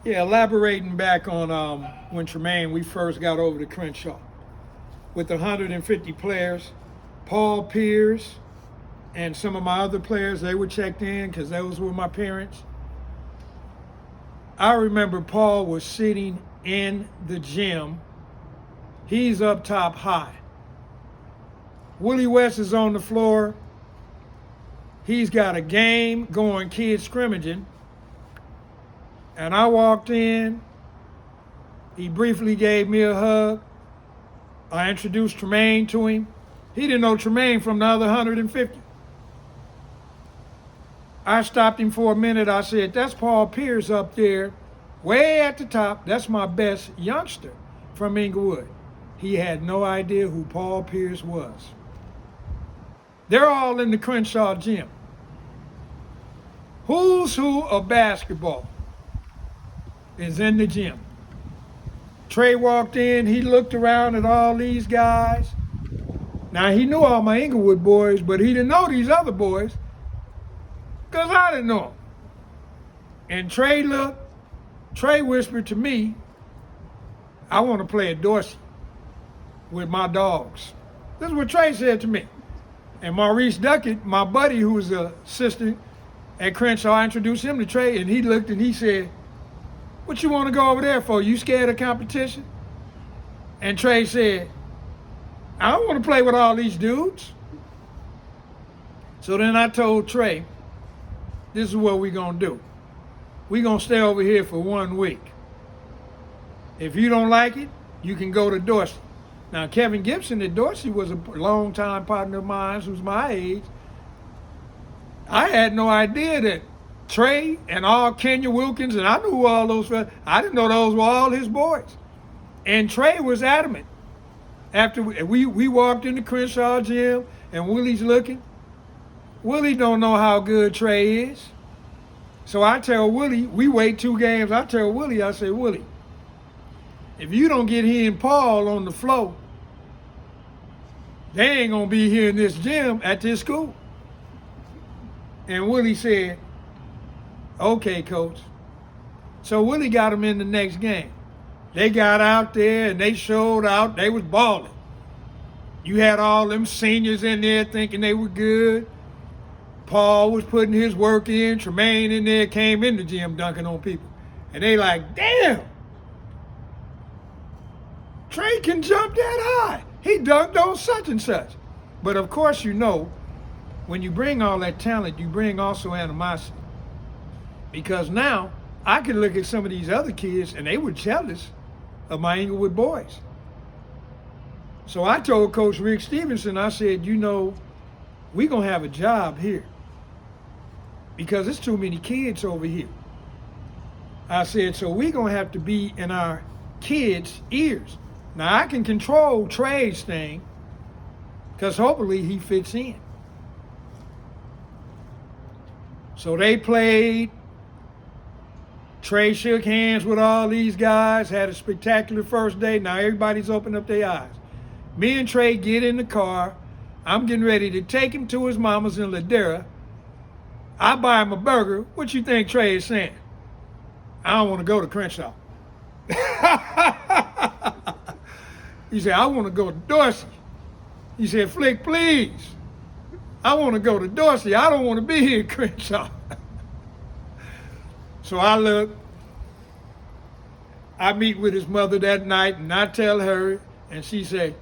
Yeah, elaborating back on when Tremaine, we first got over to Crenshaw. With 150 players, Paul Pierce and some of my other players, they were checked in because those were my parents. I remember Paul was sitting in the gym. He's up top high. Willie West is on the floor. He's got a game going, kids scrimmaging. And I walked in. He briefly gave me a hug. I introduced Tremaine to him. He didn't know Tremaine from the other 150. I stopped him for a minute. I said, that's Paul Pierce up there, way at the top. That's my best youngster from Inglewood. He had no idea who Paul Pierce was. They're all in the Crenshaw gym. Who's who of basketball is in the gym. Trey walked in, he looked around at all these guys. Now, he knew all my Inglewood boys, but he didn't know these other boys because I didn't know them. And Trey looked, Trey whispered to me, I want to play at Dorsey with my dogs. This is what Trey said to me. And Maurice Duckett, my buddy who was an assistant at Crenshaw, I introduced him to Trey, and he looked and he said, what you want to go over there for? You scared of competition? And Trey said, I don't want to play with all these dudes. So then I told Trey, this is what we're going to do. We're going to stay over here for 1 week. If you don't like it, you can go to Dorsey. Now, Kevin Gibson at Dorsey was a longtime partner of mine who's my age. I had no idea that Trey and all Kenya Wilkins, and I knew all those, I didn't know those were all his boys. And Trey was adamant. After we walked in the Crenshaw gym and Willie's looking, Willie don't know how good Trey is. So I tell Willie, we wait 2 games, I tell Willie, I say, Willie, if you don't get he and Paul on the floor, they ain't gonna be here in this gym at this school. And Willie said, okay, coach. So Willie got him in the next game. They got out there and they showed out. They was balling. You had all them seniors in there thinking they were good. Paul was putting his work in. Tremaine in there came in the gym dunking on people. And they like, damn, Trey can jump that high. He dunked on such and such. But of course, you know, when you bring all that talent, you bring also animosity. Because now I can look at some of these other kids and they were jealous of my Inglewood boys. So I told Coach Rick Stevenson, I said, you know, we're going to have a job here because there's too many kids over here. I said, so we're going to have to be in our kids' ears. Now I can control Trey's thing because hopefully he fits in. So they played. Trey shook hands with all these guys, had a spectacular first day. Now everybody's opened up their eyes. Me and Trey get in the car. I'm getting ready to take him to his mama's in Ladera. I buy him a burger. What you think Trey is saying? I don't want to go to Crenshaw. He said, I want to go to Dorsey. He said, Flick, please. I want to go to Dorsey. I don't want to be here at Crenshaw. So I look, I meet with his mother that night and I tell her, and she say,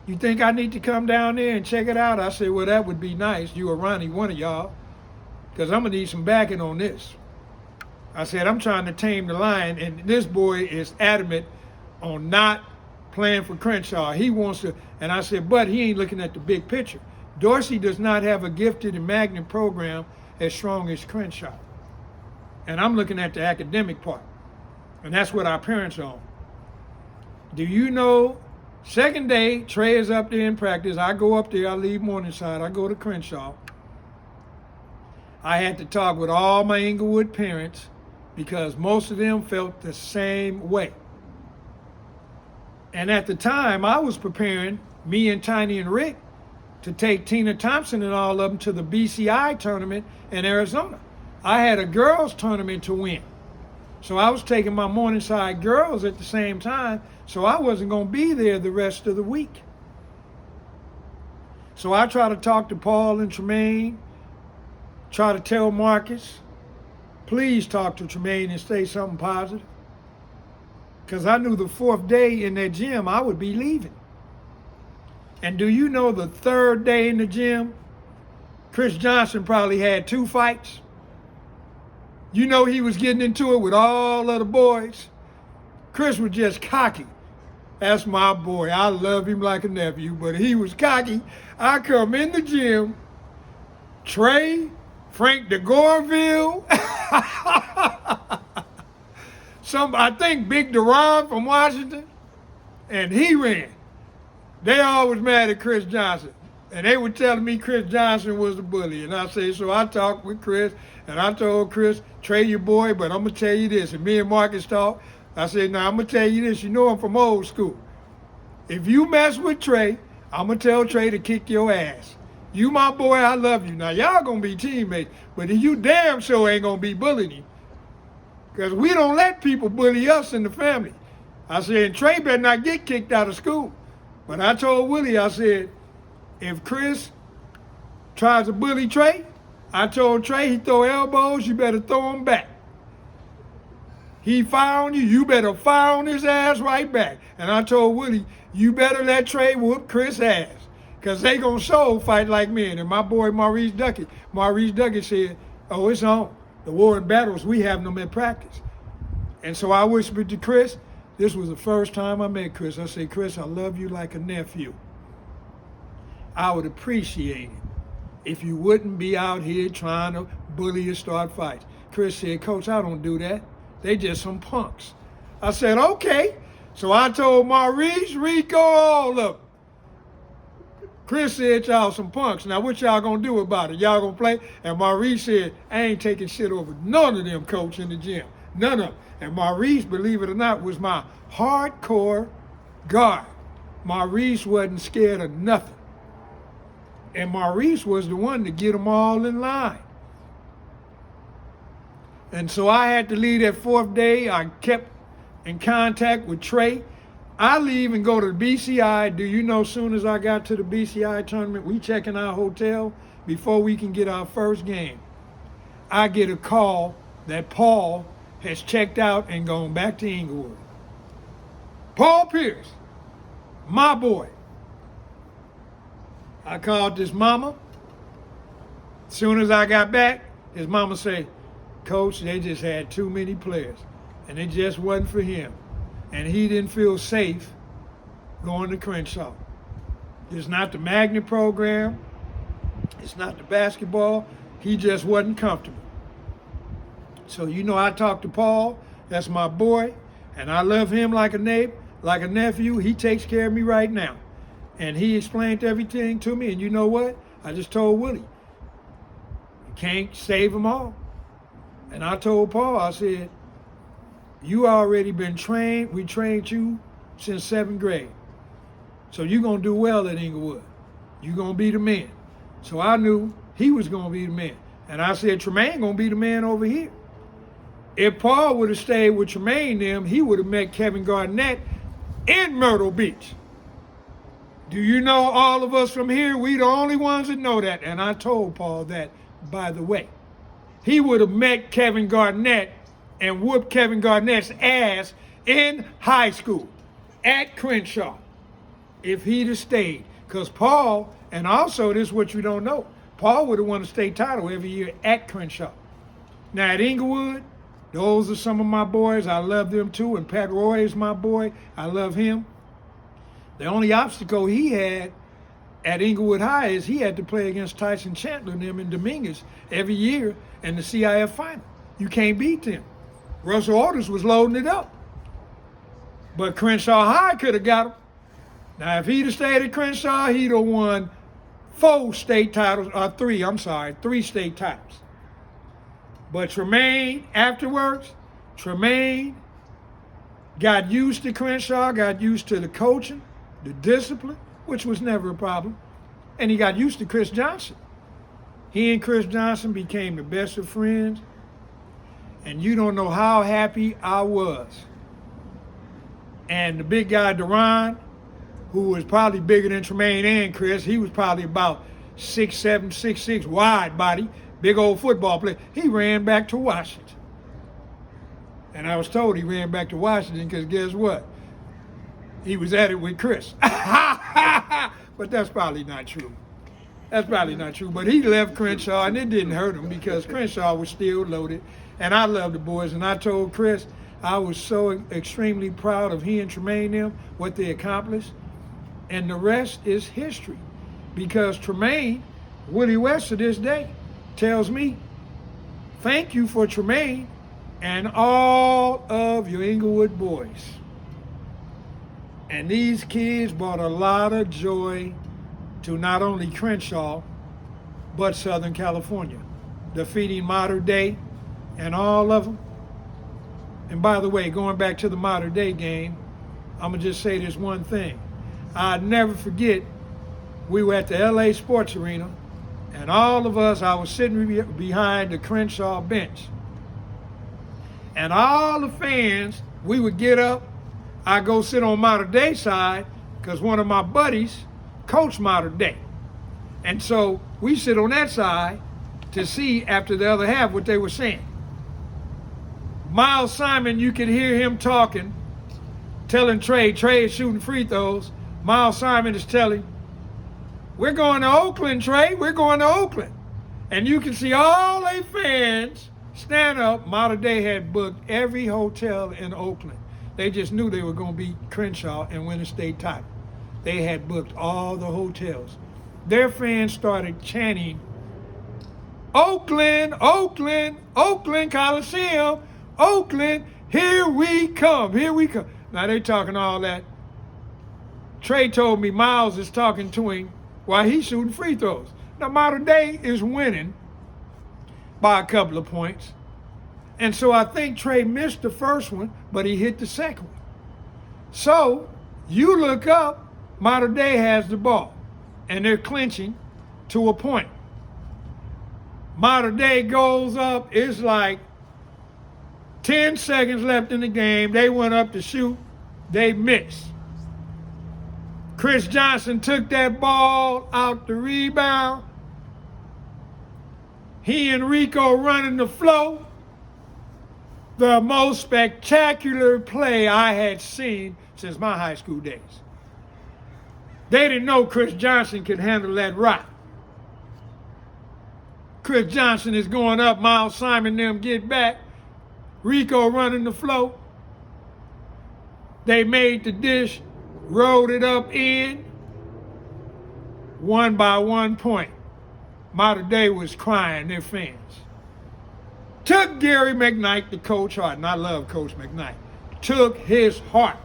you think I need to come down there and check it out? I said, well, that would be nice. You or Ronnie, one of y'all, because I'm going to need some backing on this. I said, I'm trying to tame the lion, and this boy is adamant on not playing for Crenshaw. He wants to, and I said, but he ain't looking at the big picture. Dorsey does not have a gifted and magnet program as strong as Crenshaw. And I'm looking at the academic part. And that's what our parents are on. Do you know, second day, Trey is up there in practice. I go up there, I leave Morningside, I go to Crenshaw. I had to talk with all my Inglewood parents because most of them felt the same way. And at the time, I was preparing, me and Tiny and Rick, to take Tina Thompson and all of them to the BCI tournament in Arizona. I had a girls tournament to win. So I was taking my Morningside girls at the same time, so I wasn't going to be there the rest of the week. So I try to talk to Paul and Tremaine, try to tell Marcus, please talk to Tremaine and say something positive. Because I knew the fourth day in that gym, I would be leaving. And do you know the third day in the gym, Chris Johnson probably had 2 fights? You know he was getting into it with all of the boys. Chris was just cocky. That's my boy. I love him like a nephew, but he was cocky. I come in the gym, Trey, Frank DeGorville, I think Big Duran from Washington, and he ran. They all was mad at Chris Johnson. And they were telling me Chris Johnson was the bully. And I said, so I talked with Chris, and I told Chris, Trey your boy, but I'm going to tell you this. And me and Marcus talked. I said, now I'm going to tell you this. You know I'm from old school. If you mess with Trey, I'm going to tell Trey to kick your ass. You my boy, I love you. Now, y'all going to be teammates, but you damn sure ain't going to be bullying him. Because we don't let people bully us in the family. I said, Trey better not get kicked out of school. But I told Willie, I said, if Chris tries to bully Trey, I told Trey he throw elbows, you better throw them back. He fire on you, you better fire on his ass right back. And I told Willie, you better let Trey whoop Chris' ass. Because they going to show fight like men. And my boy Maurice Duckett said, oh, it's on. The war and battles, we have them at practice. And so I whispered to Chris, this was the first time I met Chris. I said, Chris, I love you like a nephew. I would appreciate it if you wouldn't be out here trying to bully or start fights. Chris said, Coach, I don't do that. They just some punks. I said, okay. So I told Maurice, Rico, all of them. Chris said, y'all some punks. Now what y'all gonna do about it? Y'all gonna play? And Maurice said, I ain't taking shit over none of them, coach, in the gym. None of them. And Maurice, believe it or not, was my hardcore guard. Maurice wasn't scared of nothing. And Maurice was the one to get them all in line. And so I had to leave that fourth day. I kept in contact with Trey. I leave and go to the BCI. Do you know, as soon as I got to the BCI tournament, we check in our hotel before we can get our first game. I get a call that Paul has checked out and gone back to Inglewood. Paul Pierce, my boy. I called his mama. As soon as I got back, his mama said, Coach, they just had too many players, and it just wasn't for him. And he didn't feel safe going to CRENSHAW. It's not the magnet program. It's not the basketball. He just wasn't comfortable. So, you know, I talked to Paul. That's my boy. And I love him like a nephew. He takes care of me right now. And he explained everything to me. And you know what? I just told Willie, you can't save them all. And I told Paul, I said, you already been trained. We trained you since 7th grade. So you're going to do well at Inglewood. You're going to be the man. So I knew he was going to be the man. And I said, Tremaine going to be the man over here. If Paul would have stayed with Tremaine them, he would have met Kevin Garnett in Myrtle Beach. Do you know all of us from here? We the only ones that know that. And I told Paul that, by the way. He would have met Kevin Garnett and whooped Kevin Garnett's ass in high school at CRENSHAW if he'd have stayed. Because Paul, and also this is what you don't know, Paul would have won a state title every year at CRENSHAW. Now at Inglewood, those are some of my boys. I love them too. And Pat Roy is my boy. I love him. The only obstacle he had at Inglewood High is he had to play against Tyson Chandler and them in Dominguez every year in the CIF final. You can't beat them. Russell Orders was loading it up. But CRENSHAW High could have got him. Now, if he'd have stayed at CRENSHAW, he'd have won 3 state titles. But Tremaine, afterwards, Tremaine got used to CRENSHAW, got used to the coaching, the discipline, which was never a problem, and he got used to Chris Johnson. He and Chris Johnson became the best of friends. And you don't know how happy I was. And the big guy, Duran, who was probably bigger than Tremaine and Chris, he was probably about 6'7", 6'6", wide body, big old football player. He ran back to Washington. And I was told he ran back to Washington because guess what? He was at it with Chris. But that's probably not true. That's probably not true. But he left Crenshaw, and it didn't hurt him because Crenshaw was still loaded. And I love the boys. And I told Chris I was so extremely proud of he and Tremaine them, what they accomplished. And the rest is history. Because Tremaine, Willie West to this day, tells me, thank you for Tremaine and all of your Inglewood boys. And these kids brought a lot of joy to not only Crenshaw, but Southern California, defeating Modern Day and all of them. And by the way, going back to the Modern Day game, I'm going to just say this one thing. I'll never forget, we were at the LA Sports Arena, and all of us, I was sitting behind the Crenshaw bench. And all the fans, we would get up, I go sit on Modern Day side because one of my buddies coached Modern Day. And so we sit on that side to see after the other half what they were saying. Miles Simon, you could hear him talking, telling Trey is shooting free throws. Miles Simon is telling, we're going to Oakland, Trey, we're going to Oakland. And you can see all they fans stand up. Modern Day had booked every hotel in Oakland. They just knew they were going to beat Crenshaw and win a state title. They had booked all the hotels. Their fans started chanting, Oakland, Oakland, Oakland Coliseum, Oakland, here we come, here we come. Now they talking all that. Trey told me Miles is talking to him while he's shooting free throws. Now Modern Day is winning by a couple of points. And so I think Trey missed the first one, but he hit the second one. So you look up, Modern Day has the ball, and they're clinching to a point. Modern Day goes up, it's like 10 seconds left in the game. They went up to shoot, they missed. Chris Johnson took that ball out the rebound. He and Rico running the flow. The most spectacular play I had seen since my high school days. They didn't know Chris Johnson could handle that rock. Chris Johnson is going up, Miles Simon them get back. Rico running the flow. They made the dish, rolled it up in, won by 1 point. Modern Day was crying, their fans. Took Gary McKnight to Coach Hart, and I love Coach McKnight. Took his heart.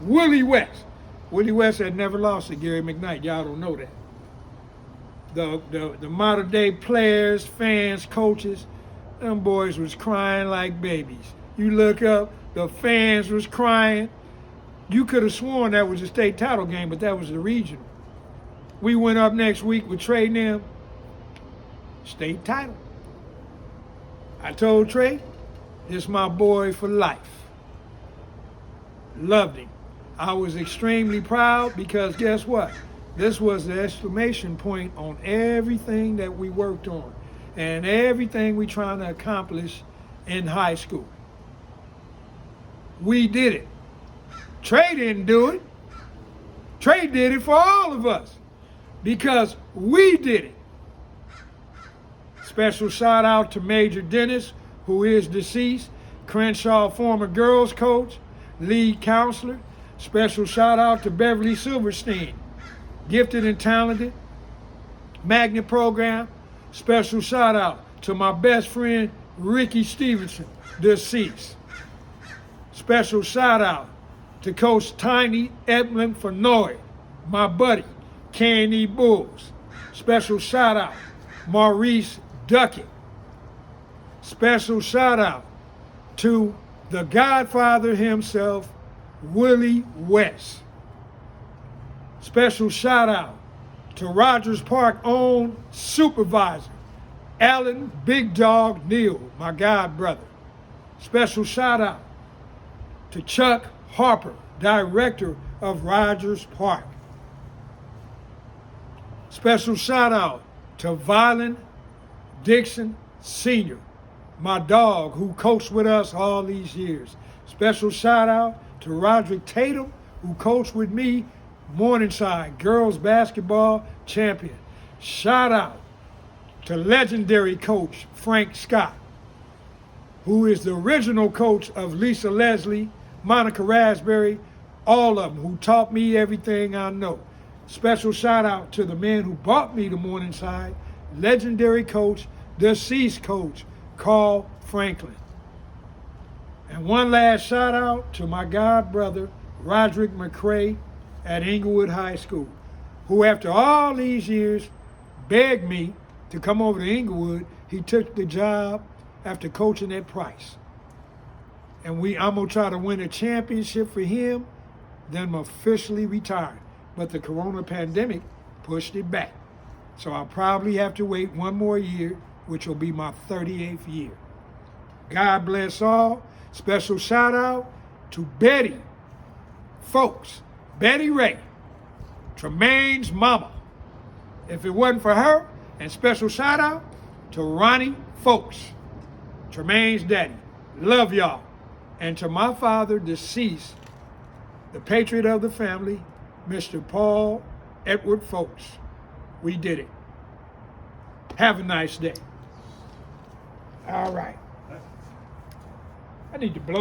Willie West. Willie West had never lost to Gary McKnight. Y'all don't know that. The Modern Day players, fans, coaches, them boys was crying like babies. You look up, the fans was crying. You could have sworn that was a state title game, but that was the regional. We went up next week with Trey and them. State title. I told Trey, this is my boy for life. Loved him. I was extremely proud because guess what? This was the exclamation point on everything that we worked on and everything we trying to accomplish in high school. We did it. Trey didn't do it. Trey did it for all of us because we did it. Special shout out to Major Dennis, who is deceased, Crenshaw former girls coach, lead counselor. Special shout out to Beverly Silverstein, gifted and talented, magnet program. Special shout out to my best friend, Ricky Stevenson, deceased. Special shout out to Coach Tiny Edmund Fenoy, my buddy, Candy Bulls. Special shout out, Maurice Duckett. Special shout out to the Godfather himself, Willie West. Special shout out to Rogers Park own supervisor, Alan Big Dog Neal, my god brother. Special shout out to Chuck Harper, director of Rogers Park. Special shout out to Violet Dixon Sr., my dog who coached with us all these years. Special shout out to Roderick Tatum, who coached with me, Morningside girls basketball champion. Shout out to legendary coach Frank Scott, who is the original coach of Lisa Leslie, Monica Raspberry, all of them, who taught me everything I know. Special shout out to the man who brought me to Morningside, legendary coach, deceased coach, Carl Franklin. And one last shout out to my god brother, Roderick McCray at Inglewood High School, who after all these years begged me to come over to Inglewood. He took the job after coaching at Price. And I'm gonna try to win a championship for him, then I'm officially retired. But the corona pandemic pushed it back. So I'll probably have to wait one more year, which will be my 38th year. God bless all. Special shout out to Betty Folks, Betty Ray, Tremaine's mama. If it wasn't for her, and special shout out to Ronnie Folks, Tremaine's daddy. Love y'all. And to my father, deceased, the patriot of the family, Mr. Paul Edward Folks. We did it. Have a nice day. All right. I need to blow.